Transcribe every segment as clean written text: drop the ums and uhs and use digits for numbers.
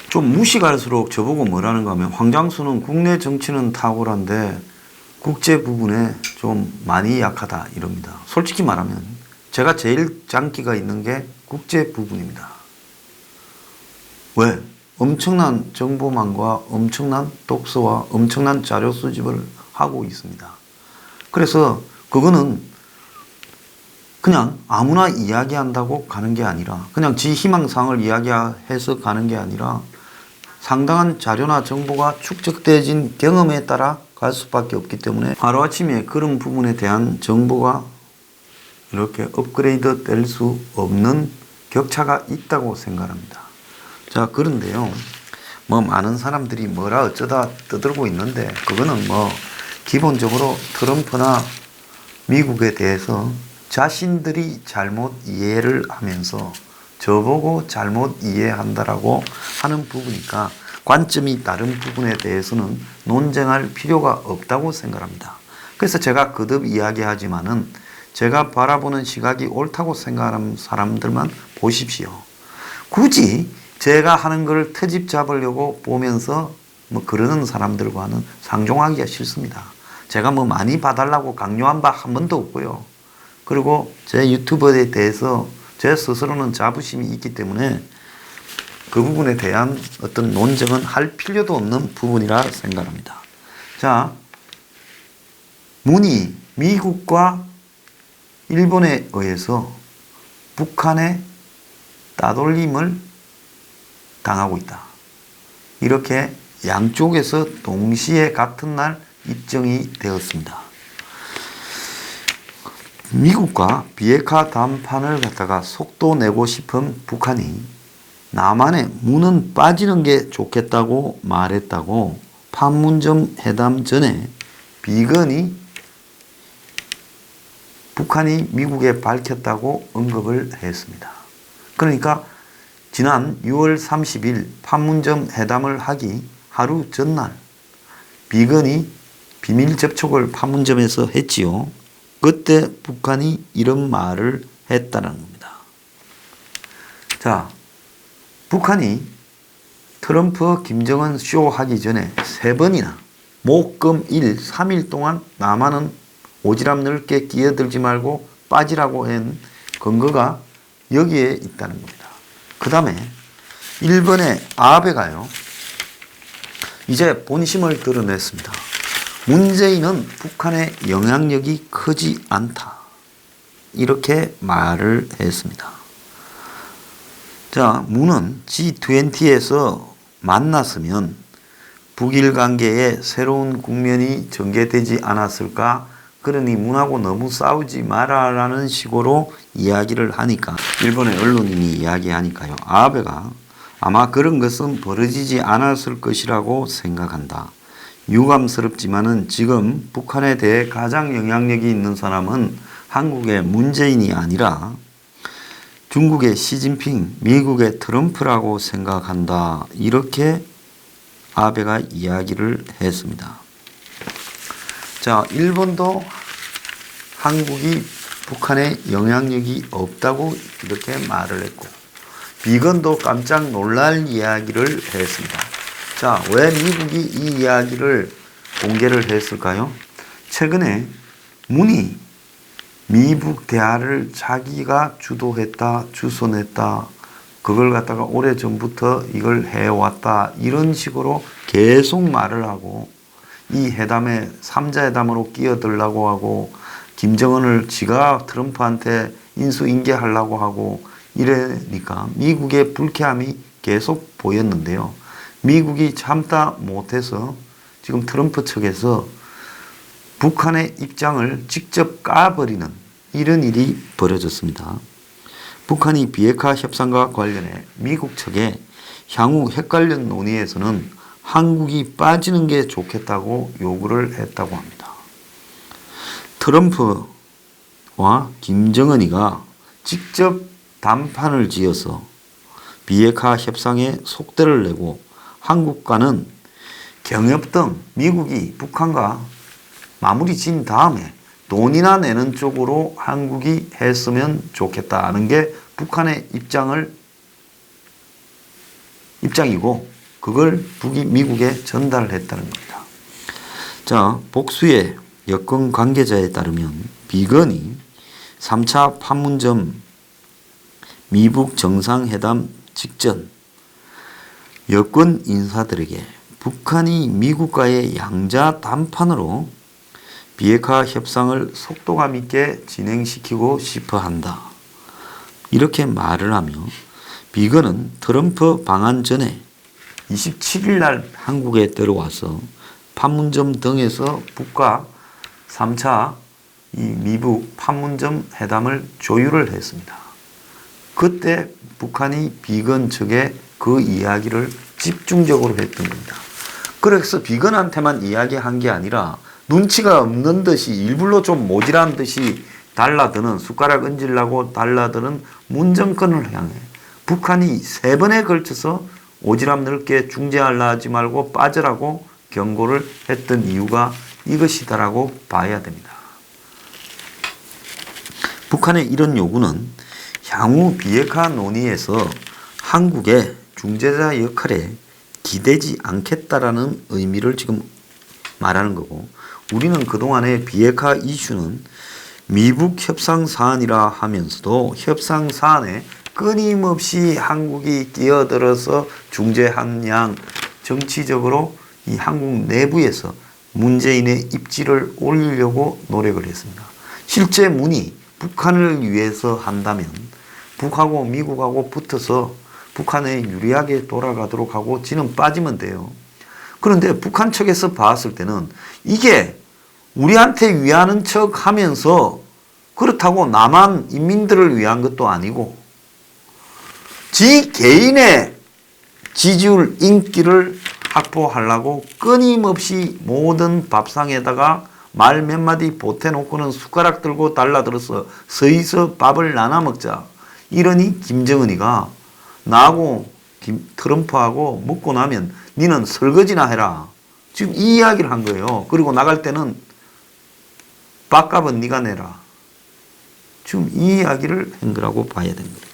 좀 무식할수록 저보고 뭐라는가 하면 황장수는 국내 정치는 탁월한데 국제 부분에 좀 많이 약하다 이럽니다. 솔직히 말하면 제가 제일 장기가 있는 게 국제 부분입니다. 왜? 엄청난 정보망과 엄청난 독서와 엄청난 자료 수집을 하고 있습니다. 그래서 그거는 그냥 아무나 이야기한다고 가는 게 아니라 그냥 지 희망사항을 이야기해서 가는 게 아니라 상당한 자료나 정보가 축적되어진 경험에 따라 갈 수밖에 없기 때문에 하루아침에 그런 부분에 대한 정보가 이렇게 업그레이드 될 수 없는 격차가 있다고 생각합니다. 자, 그런데요. 뭐 많은 사람들이 뭐라 어쩌다 떠들고 있는데 그거는 뭐 기본적으로 트럼프나 미국에 대해서 자신들이 잘못 이해를 하면서 저보고 잘못 이해한다라고 하는 부분이니까 관점이 다른 부분에 대해서는 논쟁할 필요가 없다고 생각합니다. 그래서 제가 거듭 이야기하지만은 제가 바라보는 시각이 옳다고 생각하는 사람들만 보십시오. 굳이 제가 하는 걸 트집 잡으려고 보면서 뭐 그러는 사람들과는 상종하기가 싫습니다. 제가 뭐 많이 봐달라고 강요한 바 한 번도 없고요. 그리고 제 유튜브에 대해서 제 스스로는 자부심이 있기 때문에 그 부분에 대한 어떤 논쟁은 할 필요도 없는 부분이라 생각합니다. 자, 문이 미국과 일본에 의해서 북한의 따돌림을 당하고 있다. 이렇게 양쪽에서 동시에 같은 날 입증이 되었습니다. 미국과 비핵화談판을 갖다가 속도 내고 싶은 북한이 남한의 문은 빠지는 게 좋겠다고 말했다고 판문점 회담 전에 비건이 북한이 미국에 밝혔다고 언급을 했습니다. 그러니까 지난 6월 30일 판문점 회담을 하기 하루 전날 비건이 비밀 접촉을 판문점에서 했지요. 그때 북한이 이런 말을 했다는 겁니다. 자, 북한이 트럼프 김정은 쇼 하기 전에 3번이나 목, 금, 일 3일 동안 남한은 오지랖 넓게 끼어들지 말고 빠지라고 한 근거가 여기에 있다는 겁니다. 그 다음에 일본의 아베가요, 이제 본심을 드러냈습니다. 문재인은 북한의 영향력이 크지 않다. 이렇게 말을 했습니다. 자, 문은 G20에서 만났으면 북일 관계에 새로운 국면이 전개되지 않았을까? 그러니 문하고 너무 싸우지 마라라는 식으로 이야기를 하니까 일본의 언론인이 이야기하니까요. 아베가 아마 그런 것은 벌어지지 않았을 것이라고 생각한다. 유감스럽지만은 지금 북한에 대해 가장 영향력이 있는 사람은 한국의 문재인이 아니라 중국의 시진핑, 미국의 트럼프라고 생각한다. 이렇게 아베가 이야기를 했습니다. 자, 일본도 한국이 북한에 영향력이 없다고 이렇게 말을 했고, 비건도 깜짝 놀랄 이야기를 했습니다. 자, 왜 미국이 이 이야기를 공개를 했을까요? 최근에 문이 미북 대화를 자기가 주도했다, 주선했다, 그걸 갖다가 오래전부터 이걸 해왔다, 이런 식으로 계속 말을 하고 이 회담에 3자 회담으로 끼어들려고 하고 김정은을 지가 트럼프한테 인수인계하려고 하고 이러니까 미국의 불쾌함이 계속 보였는데요. 미국이 참다 못해서 지금 트럼프 측에서 북한의 입장을 직접 까버리는 이런 일이 벌어졌습니다. 북한이 비핵화 협상과 관련해 미국 측에 향후 핵 관련 논의에서는 한국이 빠지는 게 좋겠다고 요구를 했다고 합니다. 트럼프와 김정은이가 직접 담판을 지어서 비핵화 협상에 속도를 내고 한국과는 경협 등 미국이 북한과 마무리 지은 다음에 돈이나 내는 쪽으로 한국이 했으면 좋겠다는 게 북한의 입장이고, 그걸 북이 미국에 전달을 했다는 겁니다. 자, 복수의 여권 관계자에 따르면 비건이 3차 판문점 미북 정상회담 직전 여권 인사들에게 북한이 미국과의 양자 담판으로 비핵화 협상을 속도감 있게 진행시키고 싶어 한다. 이렇게 말을 하며 비건은 트럼프 방한 전에 27일 날 한국에 들어와서 판문점 등에서 북과 3차 이 미북 판문점 회담을 조율을 했습니다. 그때 북한이 비건 측에 그 이야기를 집중적으로 했던 겁니다. 그래서 비건한테만 이야기한 게 아니라 눈치가 없는 듯이 일부러 좀 모질한 듯이 달라드는 숟가락 얹으려고 달라드는 문 정권을 향해 북한이 3번에 걸쳐서 오지랖 넓게 중재하려 하지 말고 빠져라고 경고를 했던 이유가 이것이다라고 봐야 됩니다. 북한의 이런 요구는 향후 비핵화 논의에서 한국의 중재자 역할에 기대지 않겠다라는 의미를 지금 말하는 거고, 우리는 그동안의 비핵화 이슈는 미북 협상 사안이라 하면서도 협상 사안에 끊임없이 한국이 끼어들어서 중재한 양 정치적으로 이 한국 내부에서 문재인의 입지를 올리려고 노력을 했습니다. 실제 문이 북한을 위해서 한다면 북하고 미국하고 붙어서 북한에 유리하게 돌아가도록 하고 지는 빠지면 돼요. 그런데 북한 측에서 봤을 때는 이게 우리한테 위하는 척 하면서 그렇다고 남한 인민들을 위한 것도 아니고 지 개인의 지지율 인기를 확보하려고 끊임없이 모든 밥상에다가 말 몇 마디 보태놓고는 숟가락 들고 달라들어서 서희서 밥을 나눠 먹자. 이러니 김정은이가 나하고 트럼프하고 먹고 나면 니는 설거지나 해라. 지금 이 이야기를 한 거예요. 그리고 나갈 때는 밥값은 네가 내라. 지금 이 이야기를 한 거라고 봐야 됩니다.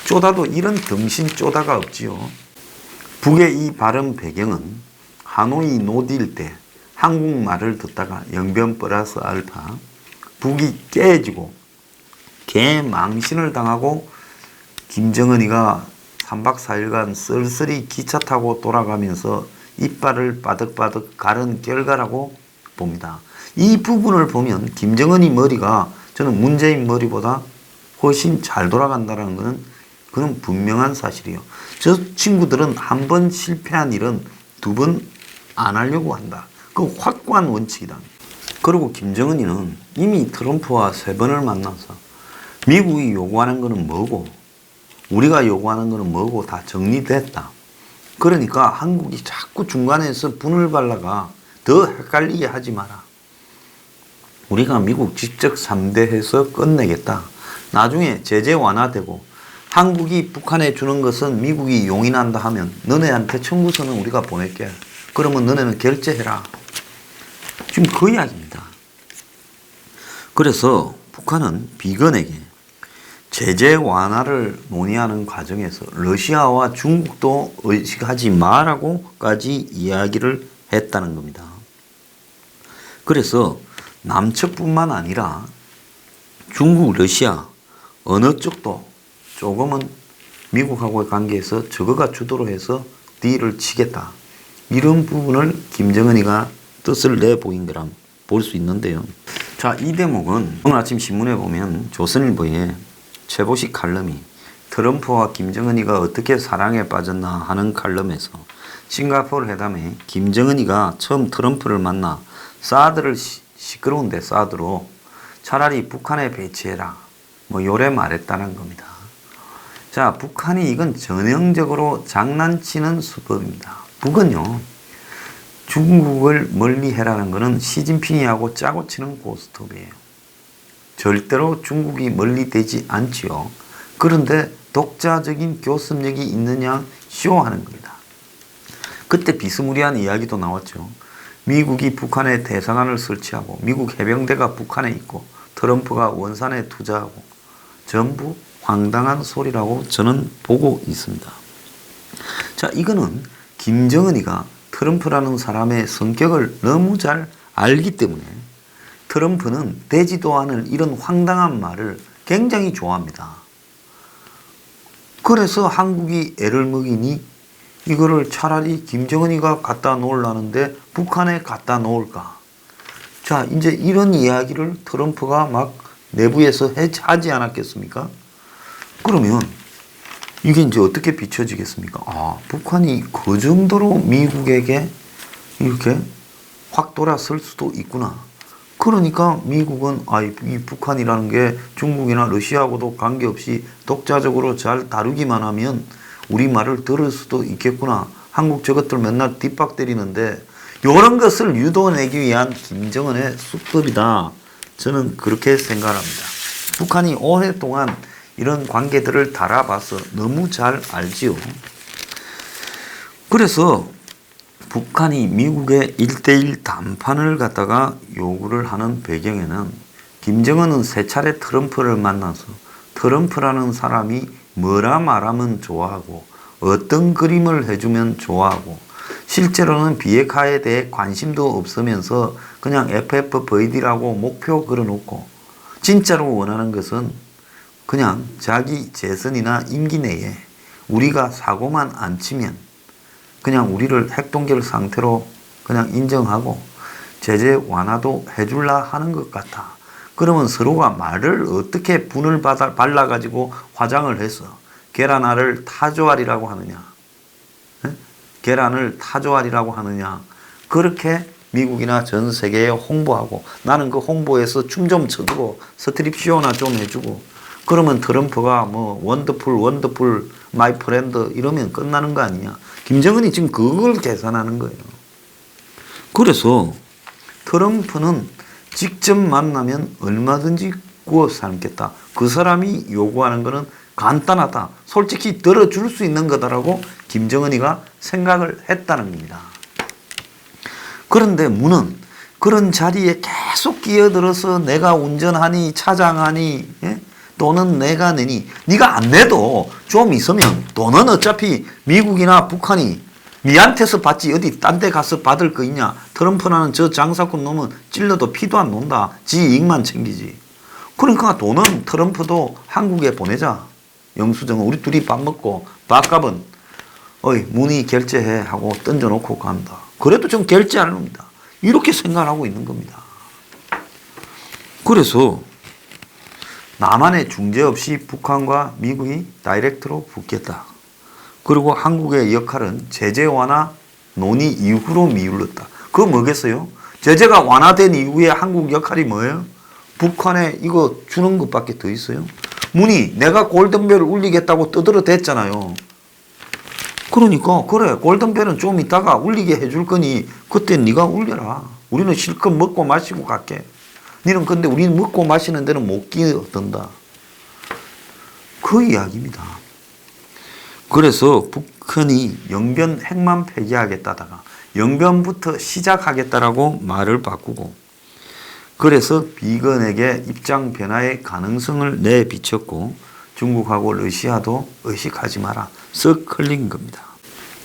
쪼다도 이런 덩신 쪼다가 없지요. 북의 이 발언 배경은 하노이 노딜 때 한국말을 듣다가 영변 플러스 알파 북이 깨지고 개망신을 당하고 김정은이가 3박 4일간 쓸쓸히 기차 타고 돌아가면서 이빨을 바득바득 가른 결과라고 봅니다. 이 부분을 보면 김정은이 머리가 저는 문재인 머리보다 훨씬 잘 돌아간다는 것은 그건 분명한 사실이에요. 저 친구들은 한 번 실패한 일은 2번 안 하려고 한다. 그 확고한 원칙이다. 그리고 김정은이는 이미 트럼프와 3번을 만나서 미국이 요구하는 것은 뭐고 우리가 요구하는 것은 뭐고 다 정리됐다. 그러니까 한국이 자꾸 중간에서 분을 발라가 더 헷갈리게 하지 마라. 우리가 미국 직접 3대해서 끝내겠다. 나중에 제재 완화되고 한국이 북한에 주는 것은 미국이 용인한다 하면 너네한테 청구서는 우리가 보낼게. 그러면 너네는 결제해라. 지금 그 이야기입니다. 그래서 북한은 비건에게 제재 완화를 논의하는 과정에서 러시아와 중국도 의식하지 마라고까지 이야기를 했다는 겁니다. 그래서 남측뿐만 아니라 중국, 러시아 어느 쪽도 조금은 미국하고의 관계에서 저거가 주도로 해서 딜을 치겠다. 이런 부분을 김정은이가 뜻을 내보인 거랑 볼 수 있는데요. 자, 이 대목은 오늘 아침 신문에 보면 조선일보에 최보식 칼럼이 트럼프와 김정은이가 어떻게 사랑에 빠졌나 하는 칼럼에서 싱가포르 회담에 김정은이가 처음 트럼프를 만나 사드를 시끄러운데 사드로 차라리 북한에 배치해라. 뭐 요래 말했다는 겁니다. 자, 북한이 이건 전형적으로 장난치는 수법입니다. 북은요, 중국을 멀리해라는 것은 시진핑이하고 짜고 치는 고스톱이에요. 절대로 중국이 멀리되지 않지요. 그런데 독자적인 교섭력이 있느냐 쇼하는 겁니다. 그때 비스무리한 이야기도 나왔죠. 미국이 북한에 대사관을 설치하고 미국 해병대가 북한에 있고 트럼프가 원산에 투자하고 전부 황당한 소리라고 저는 보고 있습니다. 자, 이거는 김정은이가 트럼프라는 사람의 성격을 너무 잘 알기 때문에 트럼프는 되지도 않을 이런 황당한 말을 굉장히 좋아합니다. 그래서 한국이 애를 먹이니 이거를 차라리 김정은이가 갖다 놓으려는데 북한에 갖다 놓을까. 자, 이제 이런 이야기를 트럼프가 막 내부에서 하지 않았겠습니까? 그러면 이게 이제 어떻게 비춰지겠습니까? 아, 북한이 그 정도로 미국에게 이렇게 확 돌아설 수도 있구나. 그러니까 미국은 이 북한이라는 게 중국이나 러시아하고도 관계없이 독자적으로 잘 다루기만 하면 우리 말을 들을 수도 있겠구나. 한국 저것들 맨날 뒷박 때리는데 이런 것을 유도내기 위한 김정은의 수법이다. 저는 그렇게 생각합니다. 북한이 오랫동안 이런 관계들을 달아봐서 너무 잘 알지요. 그래서 북한이 미국의 1대1 談판을 갖다가 요구를 하는 배경에는 김정은은 세 차례 트럼프를 만나서 트럼프라는 사람이 뭐라 말하면 좋아하고 어떤 그림을 해주면 좋아하고 실제로는 비핵화에 대해 관심도 없으면서 그냥 FFVD라고 목표 걸어놓고 진짜로 원하는 것은 그냥 자기 재선이나 임기 내에 우리가 사고만 안 치면 그냥 우리를 핵동결 상태로 그냥 인정하고 제재 완화도 해줄라 하는 것 같아. 그러면 서로가 말을 어떻게 분을 발라가지고 화장을 해서 계란알을 타조알이라고 하느냐. 네? 계란을 타조알이라고 하느냐. 그렇게 미국이나 전 세계에 홍보하고 나는 그 홍보에서 춤 좀 춰주고 스트립쇼나 좀 해주고 그러면 트럼프가 뭐 원더풀 마이 프렌드 이러면 끝나는 거 아니냐. 김정은이 지금 그걸 계산하는 거예요. 그래서 트럼프는 직접 만나면 얼마든지 구워 삶겠다. 그 사람이 요구하는 거는 간단하다. 솔직히 들어줄 수 있는 거다라고 김정은이가 생각을 했다는 겁니다. 그런데 문은 그런 자리에 계속 끼어들어서 내가 운전하니 차장하니 또는 내가 내니 네가 안 내도 좀 있으면 돈은 어차피 미국이나 북한이 니한테서 받지 어디 딴 데 가서 받을 거 있냐. 트럼프라는 저 장사꾼 놈은 찔러도 피도 안 논다. 지 이익만 챙기지. 그러니까 돈은 트럼프도 한국에 보내자. 영수증은 우리 둘이 밥 먹고 밥값은 문의 결제해 하고 던져놓고 간다. 그래도 좀 결제 안 합니다. 이렇게 생각하고 있는 겁니다. 그래서 남한의 중재 없이 북한과 미국이 다이렉트로 붙겠다. 그리고 한국의 역할은 제재 완화 논의 이후로 미룰렀다. 그거 뭐겠어요? 제재가 완화된 이후에 한국 역할이 뭐예요? 북한에 이거 주는 것밖에 더 있어요? 문이 내가 골든벨을 울리겠다고 떠들어댔잖아요. 그러니까 그래 골든벨은 좀 이따가 울리게 해줄 거니 그때 네가 울려라. 우리는 실컷 먹고 마시고 갈게. 너는 근데 우리는 먹고 마시는 데는 못 끼어든다. 그 이야기입니다. 그래서 북한이 영변 핵만 폐기하겠다다가 영변부터 시작하겠다라고 말을 바꾸고 그래서 비건에게 입장 변화의 가능성을 내비쳤고 중국하고 러시아도 의식하지 마라. 썩 흘린 겁니다.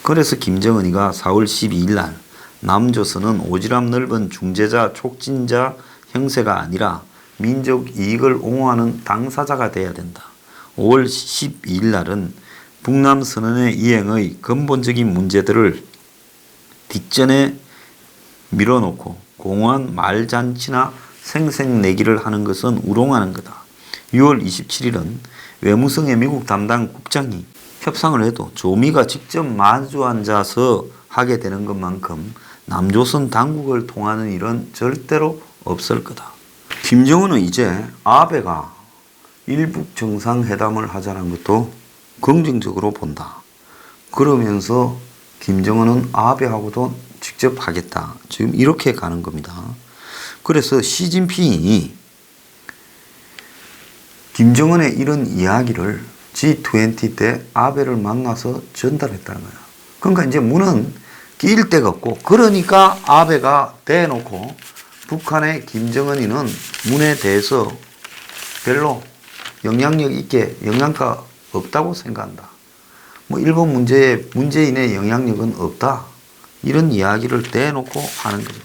그래서 김정은이가 4월 12일 날 남조선은 오지랖 넓은 중재자 촉진자 형세가 아니라 민족 이익을 옹호하는 당사자가 돼야 된다. 5월 12일 날은 북남선언의 이행의 근본적인 문제들을 뒷전에 밀어놓고 공허한 말잔치나 생색내기를 하는 것은 우롱하는 거다. 6월 27일은 외무성의 미국 담당 국장이 협상을 해도 조미가 직접 마주 앉아서 하게 되는 것만큼 남조선 당국을 통하는 일은 절대로 없을 거다. 김정은은 이제 아베가 일북 정상회담을 하자는 것도 긍정적으로 본다. 그러면서 김정은은 아베하고도 직접 하겠다. 지금 이렇게 가는 겁니다. 그래서 시진핑이 김정은의 이런 이야기를 G20 때 아베를 만나서 전달했다는 거야. 그러니까 이제 문은 끼일 데가 없고 그러니까 아베가 대놓고 북한의 김정은이는 문에 대해서 별로 영향력 있게 영향가 없다고 생각한다. 뭐 일본 문제에 문재인의 영향력은 없다. 이런 이야기를 대놓고 하는 거죠.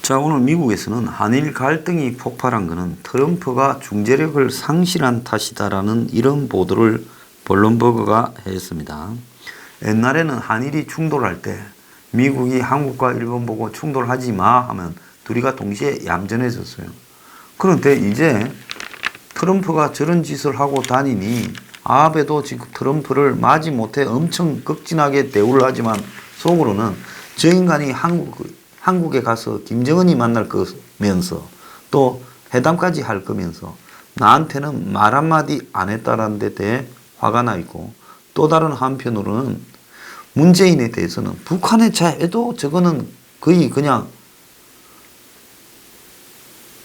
자, 오늘 미국에서는 한일 갈등이 폭발한 것은 트럼프가 중재력을 상실한 탓이다라는 이런 보도를 블룸버그가 했습니다. 옛날에는 한일이 충돌할 때 미국이 한국과 일본 보고 충돌하지 마 하면 둘이가 동시에 얌전해졌어요. 그런데 이제 트럼프가 저런 짓을 하고 다니니 아베도 지금 트럼프를 마지 못해 엄청 극진하게 대우를 하지만 속으로는 저 인간이 한국에 가서 김정은이 만날 거면서 또 회담까지 할 거면서 나한테는 말 한마디 안 했다라는 데 대해 화가 나 있고, 또 다른 한편으로는 문재인에 대해서는 북한의 자해도 저거는 거의 그냥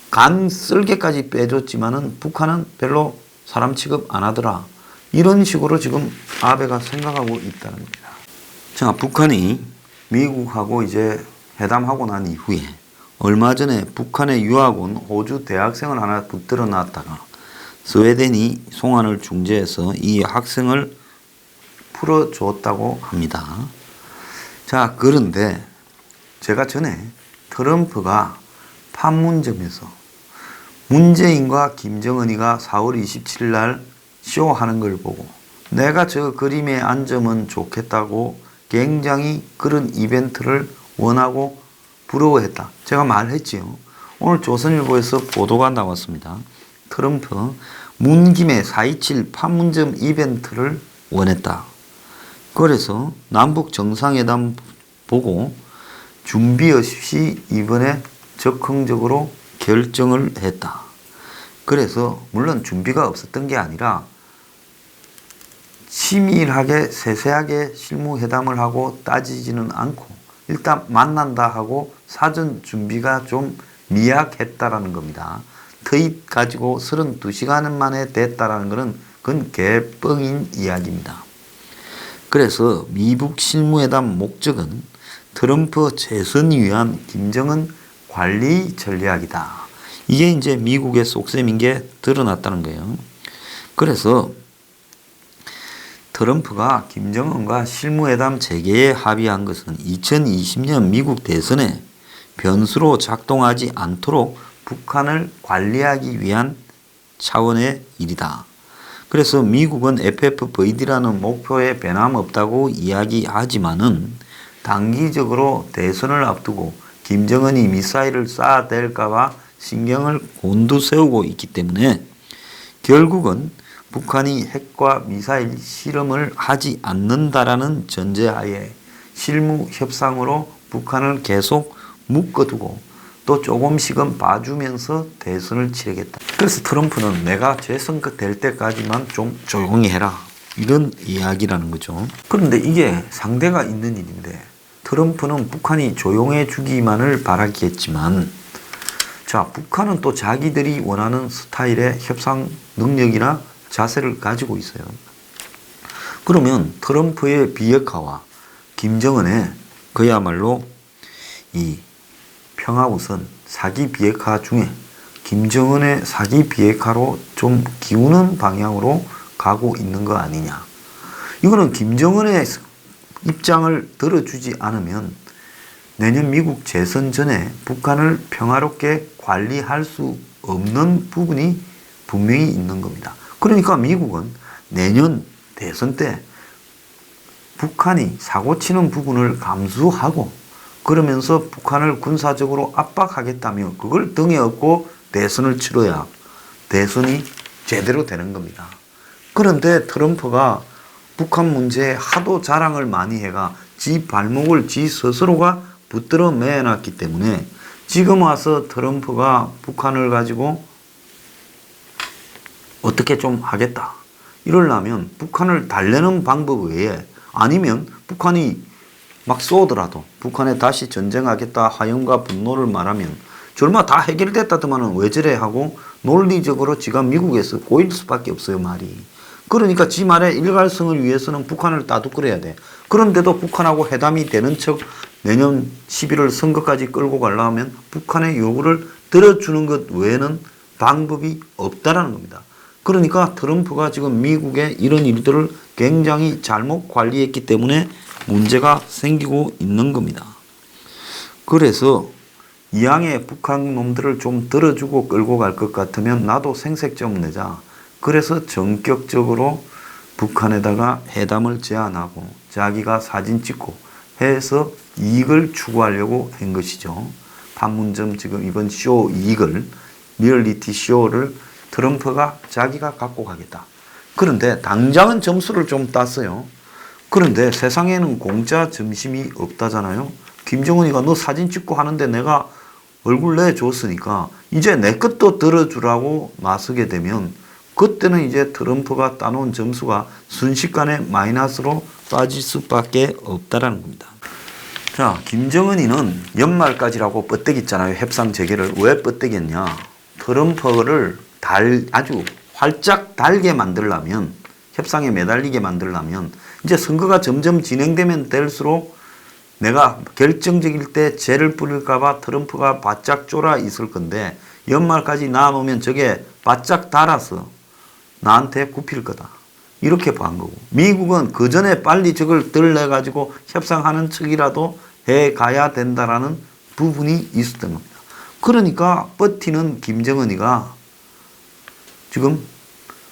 간 쓸개까지 빼줬지만은 북한은 별로 사람 취급 안 하더라. 이런 식으로 지금 아베가 생각하고 있다는 겁니다. 자, 북한이 미국하고 이제 회담하고 난 이후에 얼마 전에 북한에 유학 온 호주 대학생을 하나 붙들어 놨다가 스웨덴이 송환을 중재해서 이 학생을 풀어줬다고 합니다. 자, 그런데 제가 전에 트럼프가 판문점에서 문재인과 김정은이가 4월 27일 날 쇼하는 걸 보고 내가 저 그림에 앉으면 좋겠다고 굉장히 그런 이벤트를 원하고 부러워했다. 제가 말했지요. 오늘 조선일보에서 보도가 나왔습니다. 트럼프 문김에 4.27 판문점 이벤트를 원했다. 그래서 남북 정상회담 보고 준비 없이 이번에 적극적으로 결정을 했다. 그래서 물론 준비가 없었던 게 아니라 치밀하게 세세하게 실무회담을 하고 따지지는 않고 일단 만난다 하고 사전 준비가 좀 미약했다라는 겁니다. 트윗 가지고 32시간 만에 됐다라는 것은 그건 개뻥인 이야기입니다. 그래서 미북 실무회담 목적은 트럼프 재선을 위한 김정은 관리 전략이다. 이게 이제 미국의 속셈인 게 드러났다는 거예요. 그래서 트럼프가 김정은과 실무회담 재개에 합의한 것은 2020년 미국 대선에 변수로 작동하지 않도록 북한을 관리하기 위한 차원의 일이다. 그래서 미국은 FFVD라는 목표에 변함없다고 이야기하지만은 단기적으로 대선을 앞두고 김정은이 미사일을 쏴댈까봐 신경을 곤두세우고 있기 때문에 결국은 북한이 핵과 미사일 실험을 하지 않는다라는 전제하에 실무 협상으로 북한을 계속 묶어두고 또 조금씩은 봐주면서 대선을 치르겠다. 그래서 트럼프는 내가 재선될 때까지만 좀 조용히 해라. 이런 이야기라는 거죠. 그런데 이게 상대가 있는 일인데 트럼프는 북한이 조용해 주기만을 바라겠지만 자, 북한은 또 자기들이 원하는 스타일의 협상 능력이나 자세를 가지고 있어요. 그러면 트럼프의 비핵화와 김정은의 그야말로 이 평화우선 사기 비핵화 중에 김정은의 사기 비핵화로 좀 기우는 방향으로 가고 있는 거 아니냐. 이거는 김정은의 입장을 들어주지 않으면 내년 미국 재선 전에 북한을 평화롭게 관리할 수 없는 부분이 분명히 있는 겁니다. 그러니까 미국은 내년 대선 때 북한이 사고치는 부분을 감수하고 그러면서 북한을 군사적으로 압박하겠다며 그걸 등에 업고 대선을 치러야 대선이 제대로 되는 겁니다. 그런데 트럼프가 북한 문제에 하도 자랑을 많이 해가 지 발목을 지 스스로가 붙들어 매놨기 때문에 지금 와서 트럼프가 북한을 가지고 어떻게 좀 하겠다. 이러려면 북한을 달래는 방법 외에 아니면 북한이 막 쏘더라도 북한에 다시 전쟁하겠다 화염과 분노를 말하면 절마 다 해결됐다더만은 왜 저래 하고 논리적으로 지가 미국에서 꼬일 수밖에 없어요 말이. 그러니까 지 말의 일관성을 위해서는 북한을 따두끓여야 돼. 그런데도 북한하고 회담이 되는 척 내년 11월 선거까지 끌고 가려면 북한의 요구를 들어주는 것 외에는 방법이 없다라는 겁니다. 그러니까 트럼프가 지금 미국의 이런 일들을 굉장히 잘못 관리했기 때문에 문제가 생기고 있는 겁니다. 그래서 이왕에 북한 놈들을 좀 들어주고 끌고 갈 것 같으면 나도 생색좀 내자. 그래서 전격적으로 북한에다가 회담을 제안하고 자기가 사진 찍고 해서 이익을 추구하려고 한 것이죠. 판문점 지금 이번 쇼 이익을, 리얼리티 쇼를 트럼프가 자기가 갖고 가겠다. 그런데 당장은 점수를 좀 땄어요. 그런데 세상에는 공짜 점심이 없다잖아요. 김정은이가 너 사진 찍고 하는데 내가 얼굴 내줬으니까 이제 내 것도 들어주라고 나서게 되면 그때는 이제 트럼프가 따놓은 점수가 순식간에 마이너스로 빠질 수밖에 없다라는 겁니다. 자, 김정은이는 연말까지라고 뻗대기잖아요. 협상 재개를. 왜 뻗대겠냐. 트럼프를 아주 활짝 달게 만들려면, 협상에 매달리게 만들려면 이제 선거가 점점 진행되면 될수록 내가 결정적일 때 죄를 뿌릴까봐 트럼프가 바짝 쫄아 있을 건데 연말까지 놔놓으면 저게 바짝 달아서 나한테 굽힐 거다. 이렇게 본 거고. 미국은 그 전에 빨리 저걸 들러가지고 협상하는 척이라도 해 가야 된다라는 부분이 있었던 겁니다. 그러니까 버티는 김정은이가 지금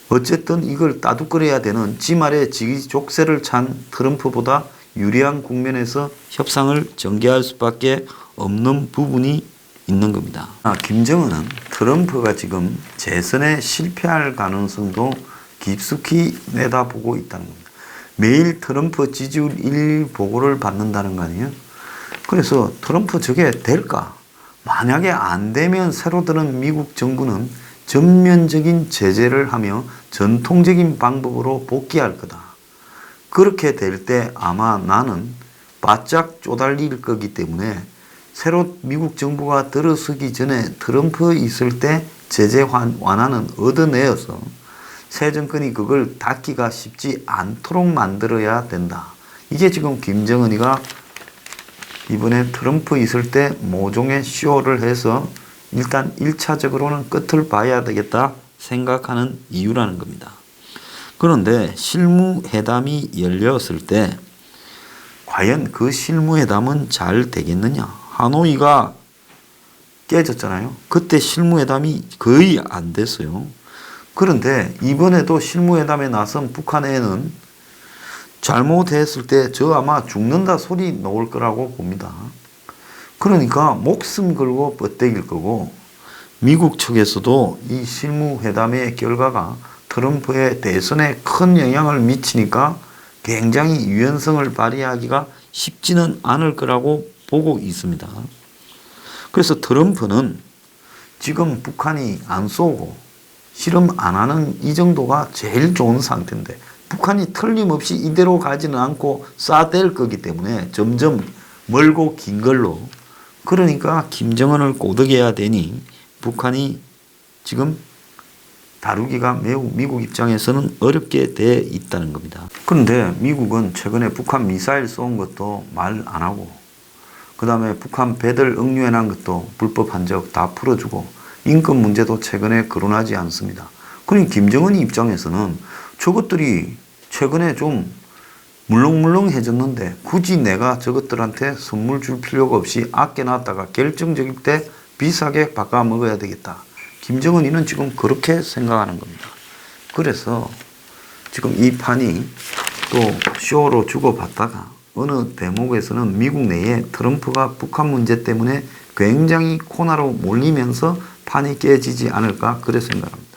어쨌든 이걸 따둑거려야 되는 지 말에 지 족쇄를 찬 트럼프보다 유리한 국면에서 협상을 전개할 수밖에 없는 부분이 있는 겁니다. 김정은은 트럼프가 지금 재선에 실패할 가능성도 깊숙이 내다보고 있다는 겁니다. 매일 트럼프 지지율 1 보고를 받는다는 거 아니에요? 그래서 트럼프 저게 될까? 만약에 안 되면 새로 드는 미국 정부는 전면적인 제재를 하며 전통적인 방법으로 복귀할 거다. 그렇게 될 때 아마 나는 바짝 쪼달릴 거기 때문에 새로 미국 정부가 들어서기 전에 트럼프 있을 때 제재 완화는 얻어내어서 새 정권이 그걸 닫기가 쉽지 않도록 만들어야 된다. 이게 지금 김정은이가 이번에 트럼프 있을 때 모종의 쇼를 해서 일단 1차적으로는 끝을 봐야 되겠다 생각하는 이유라는 겁니다. 그런데 실무회담이 열렸을 때 과연 그 실무회담은 잘 되겠느냐. 하노이가 깨졌잖아요. 그때 실무회담이 거의 안 됐어요. 그런데 이번에도 실무회담에 나선 북한에는 잘못했을 때 저 아마 죽는다 소리 나올 거라고 봅니다. 그러니까 목숨 걸고 뻗대길 거고 미국 측에서도 이 실무회담의 결과가 트럼프의 대선에 큰 영향을 미치니까 굉장히 유연성을 발휘하기가 쉽지는 않을 거라고 보고 있습니다. 그래서 트럼프는 지금 북한이 안 쏘고 실험 안 하는 이 정도가 제일 좋은 상태인데 북한이 틀림없이 이대로 가지는 않고 쏴댈 거기 때문에 점점 멀고 긴 걸로 그러니까 김정은을 꼬드겨야 되니 북한이 지금 다루기가 매우 미국 입장에서는 어렵게 돼 있다는 겁니다. 그런데 미국은 최근에 북한 미사일 쏜 것도 말 안 하고 그 다음에 북한 배들 억류해난 것도 불법 한적 다 풀어주고 인권 문제도 최근에 거론하지 않습니다. 그러니 김정은 입장에서는 저것들이 최근에 좀 물렁물렁해졌는데 굳이 내가 저것들한테 선물 줄 필요가 없이 아껴놨다가 결정적일 때 비싸게 바꿔 먹어야 되겠다. 김정은이는 지금 그렇게 생각하는 겁니다. 그래서 지금 이 판이 또 쇼로 주고받다가 어느 대목에서는 미국 내에 트럼프가 북한 문제 때문에 굉장히 코너로 몰리면서 판이 깨지지 않을까 그래 생각합니다.